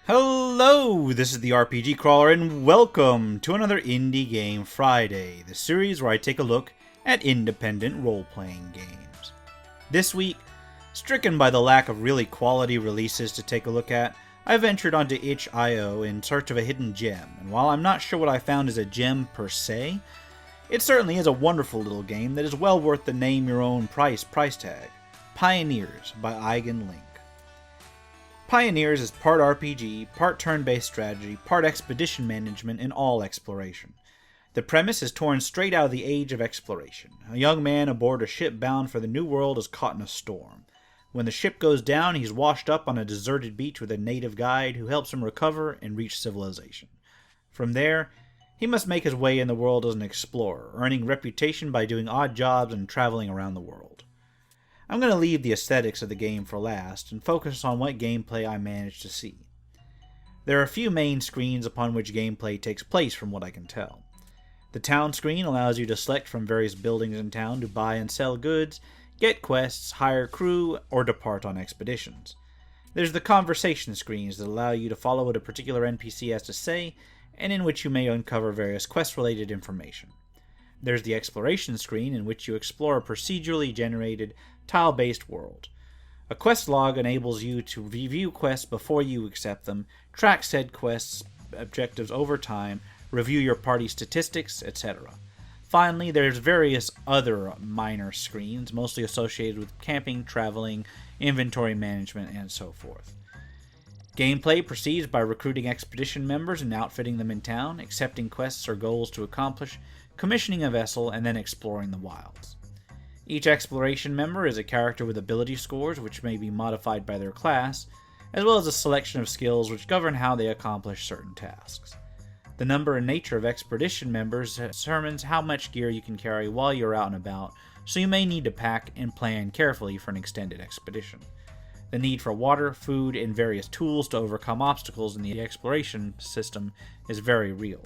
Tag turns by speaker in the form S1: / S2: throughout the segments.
S1: Hello, this is the RPG Crawler, and welcome to another Indie Game Friday, the series where I take a look at independent role-playing games. This week, stricken by the lack of really quality releases to take a look at, I ventured onto itch.io in search of a hidden gem, and while I'm not sure what I found is a gem per se, it certainly is a wonderful little game that is well worth the name your own price tag. Pioneers by Eigen Link. Pioneers is part RPG, part turn-based strategy, part expedition management, and all exploration. The premise is torn straight out of the age of exploration. A young man aboard a ship bound for the New World is caught in a storm. When the ship goes down, he's washed up on a deserted beach with a native guide who helps him recover and reach civilization. From there, he must make his way in the world as an explorer, earning reputation by doing odd jobs and traveling around the world. I'm going to leave the aesthetics of the game for last and focus on what gameplay I managed to see. There are a few main screens upon which gameplay takes place from what I can tell. The town screen allows you to select from various buildings in town to buy and sell goods, get quests, hire crew, or depart on expeditions. There's the conversation screens that allow you to follow what a particular NPC has to say, and in which you may uncover various quest-related information. There's the exploration screen in which you explore a procedurally generated, tile-based world. A quest log enables you to review quests before you accept them, track said quests objectives over time, review your party statistics, etc. Finally, there's various other minor screens, mostly associated with camping, traveling, inventory management, and so forth. Gameplay proceeds by recruiting expedition members and outfitting them in town, accepting quests or goals to accomplish, commissioning a vessel, and then exploring the wilds. Each exploration member is a character with ability scores which may be modified by their class, as well as a selection of skills which govern how they accomplish certain tasks. The number and nature of expedition members determines how much gear you can carry while you're out and about, so you may need to pack and plan carefully for an extended expedition. The need for water, food, and various tools to overcome obstacles in the exploration system is very real.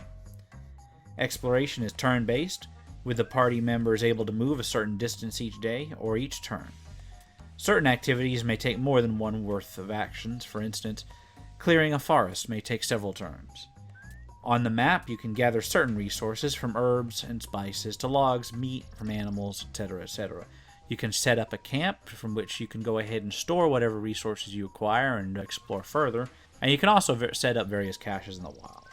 S1: Exploration is turn-based, with the party members able to move a certain distance each day or each turn. Certain activities may take more than one worth of actions. For instance, clearing a forest may take several turns. On the map, you can gather certain resources from herbs and spices to logs, meat from animals, etc., etc. You can set up a camp from which you can go ahead and store whatever resources you acquire and explore further, and you can also set up various caches in the wild.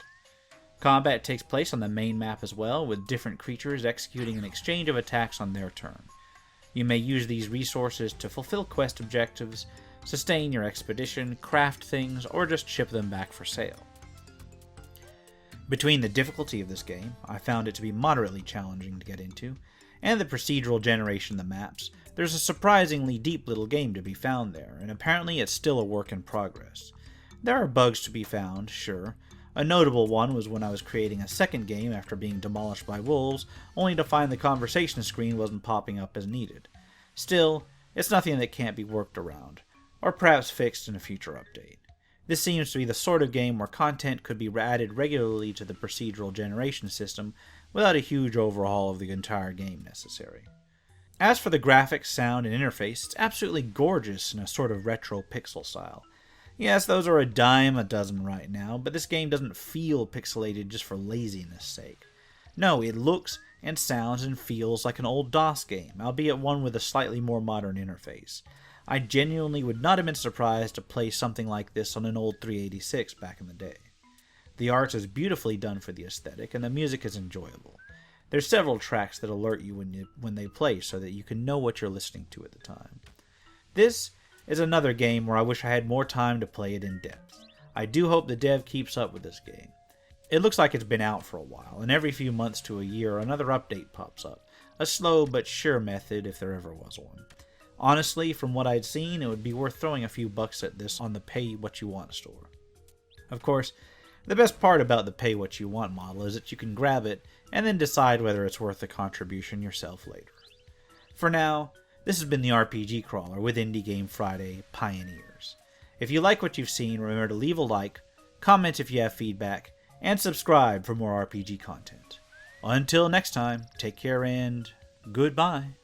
S1: Combat takes place on the main map as well, with different creatures executing an exchange of attacks on their turn. You may use these resources to fulfill quest objectives, sustain your expedition, craft things, or just ship them back for sale. Between the difficulty of this game, I found it to be moderately challenging to get into, and the procedural generation of the maps, there's a surprisingly deep little game to be found there, and apparently it's still a work in progress. There are bugs to be found, sure. A notable one was when I was creating a second game after being demolished by wolves, only to find the conversation screen wasn't popping up as needed. Still, it's nothing that can't be worked around, or perhaps fixed in a future update. This seems to be the sort of game where content could be added regularly to the procedural generation system without a huge overhaul of the entire game necessary. As for the graphics, sound, and interface, it's absolutely gorgeous in a sort of retro pixel style. Yes, those are a dime a dozen right now, but this game doesn't feel pixelated just for laziness' sake. No, it looks and sounds and feels like an old DOS game, albeit one with a slightly more modern interface. I genuinely would not have been surprised to play something like this on an old 386 back in the day. The art is beautifully done for the aesthetic, and the music is enjoyable. There's several tracks that alert you when they play so that you can know what you're listening to at the time. This is another game where I wish I had more time to play it in depth. I do hope the dev keeps up with this game. It looks like it's been out for a while, and every few months to a year another update pops up. A slow but sure method if there ever was one. Honestly, from what I'd seen, it would be worth throwing a few bucks at this on the pay what you want store. Of course, the best part about the pay what you want model is that you can grab it and then decide whether it's worth the contribution yourself later. For now, this has been the RPG Crawler with Indie Game Friday Pioneers. If you like what you've seen, remember to leave a like, comment if you have feedback, and subscribe for more RPG content. Until next time, take care and goodbye.